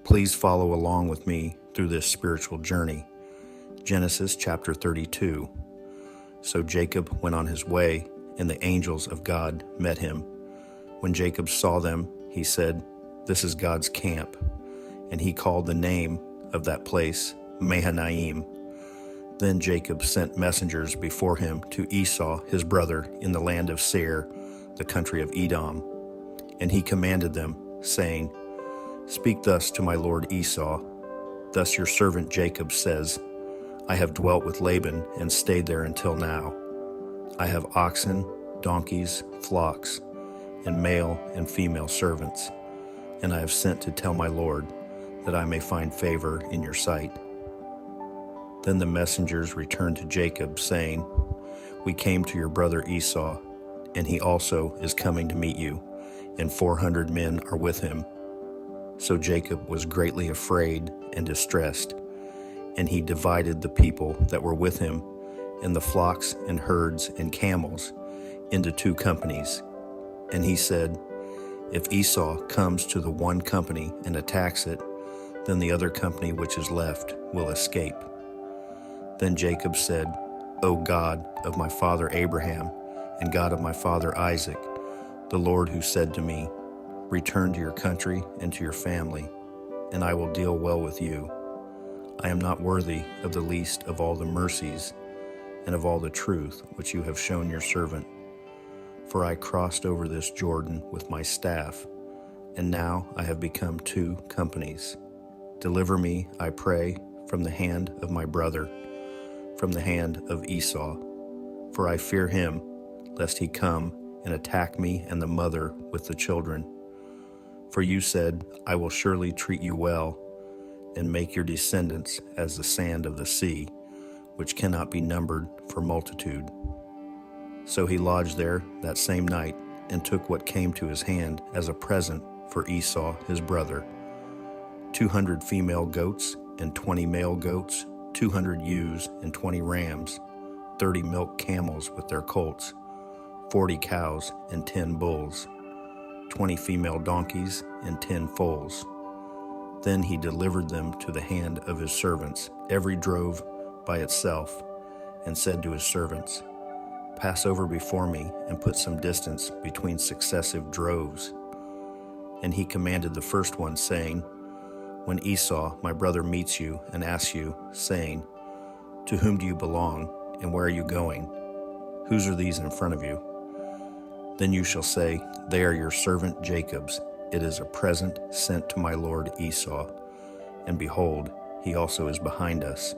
Please follow along with me through this spiritual journey. Genesis chapter 32. So Jacob went on his way, and the angels of God met him. When Jacob saw them, he said, "This is God's camp." And he called the name of that place Mahanaim. Then Jacob sent messengers before him to Esau his brother in the land of Seir, the country of Edom. And he commanded them, saying, "Speak thus to my lord Esau. Thus your servant Jacob says, I have dwelt with Laban and stayed there until now. I have oxen, donkeys, flocks, and male and female servants, and I have sent to tell my lord that I may find favor in your sight." Then the messengers returned to Jacob, saying, "We came to your brother Esau, and he also is coming to meet you, and 400 men are with him." So Jacob was greatly afraid and distressed, and he divided the people that were with him, and the flocks and herds and camels, into 2 companies. And he said, "If Esau comes to the one company and attacks it, then the other company which is left will escape." Then Jacob said, "O God of my father Abraham, and God of my father Isaac, the Lord who said to me, 'Return to your country and to your family, and I will deal well with you.' I am not worthy of the least of all the mercies and of all the truth which you have shown your servant. For I crossed over this Jordan with my staff, and now I have become 2 companies. Deliver me, I pray, from the hand of my brother, from the hand of Esau. For I fear him, lest he come and attack me and the mother with the children. For you said, I will surely treat you well, and make your descendants as the sand of the sea, which cannot be numbered for multitude." So he lodged there that same night, and took what came to his hand as a present for Esau his brother: 200 female goats and 20 male goats, 200 ewes and 20 rams, 30 milk camels with their colts, 40 cows and 10 bulls, 20 female donkeys and 10 foals. Then he delivered them to the hand of his servants, every drove by itself, and said to his servants, "Pass over before me and put some distance between successive droves." And he commanded the first one, saying, "When Esau, my brother, meets you and asks you, saying, 'To whom do you belong, and where are you going? Whose are these in front of you?' Then you shall say, 'They are your servant Jacob's. It is a present sent to my lord Esau. And behold, he also is behind us.'"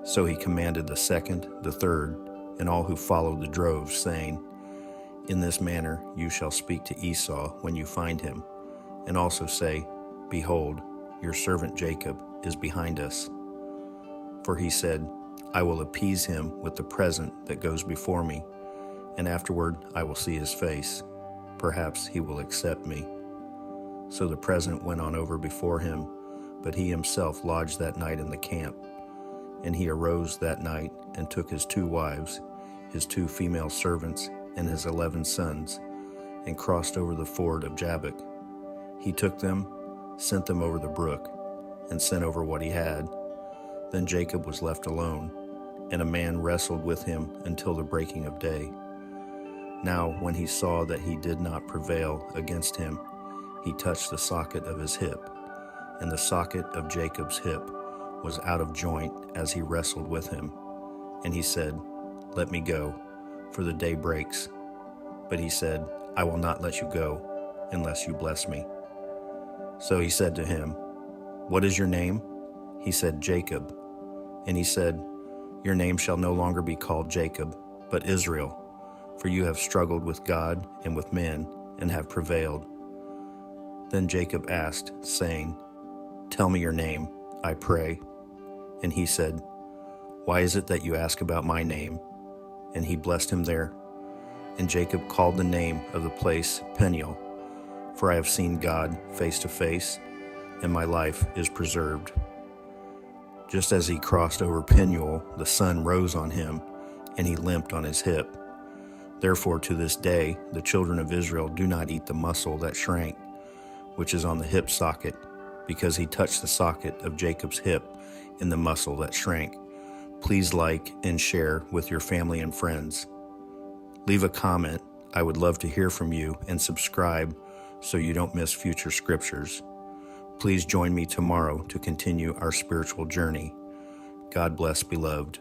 So he commanded the second, the third, and all who followed the droves, saying, "In this manner you shall speak to Esau when you find him, and also say, 'Behold, your servant Jacob is behind us.' For he said, 'I will appease him with the present that goes before me, and afterward I will see his face. Perhaps he will accept me.' So the present went on over before him, but he himself lodged that night in the camp. And he arose that night and took his 2 wives, his 2 female servants, and his 11 sons, and crossed over the ford of Jabbok. He took them, sent them over the brook, and sent over what he had. Then Jacob was left alone, and a man wrestled with him until the breaking of day. Now when he saw that he did not prevail against him, he touched the socket of his hip, and the socket of Jacob's hip was out of joint as he wrestled with him. And he said, "Let me go, for the day breaks." But he said, "I will not let you go, unless you bless me." So he said to him, "What is your name?" He said, "Jacob." And he said, "Your name shall no longer be called Jacob, but Israel, for you have struggled with God and with men, and have prevailed." Then Jacob asked, saying, "Tell me your name, I pray." And he said, "Why is it that you ask about my name?" And he blessed him there. And Jacob called the name of the place Peniel, for I have seen God face to face, and my life is preserved. Just as he crossed over Peniel, the sun rose on him, and he limped on his hip. Therefore to this day the children of Israel do not eat the muscle that shrank, which is on the hip socket, because he touched the socket of Jacob's hip in the muscle that shrank. Please like and share with your family and friends. Leave a comment. I would love to hear from you, and subscribe so you don't miss future scriptures. Please join me tomorrow to continue our spiritual journey. God bless, beloved.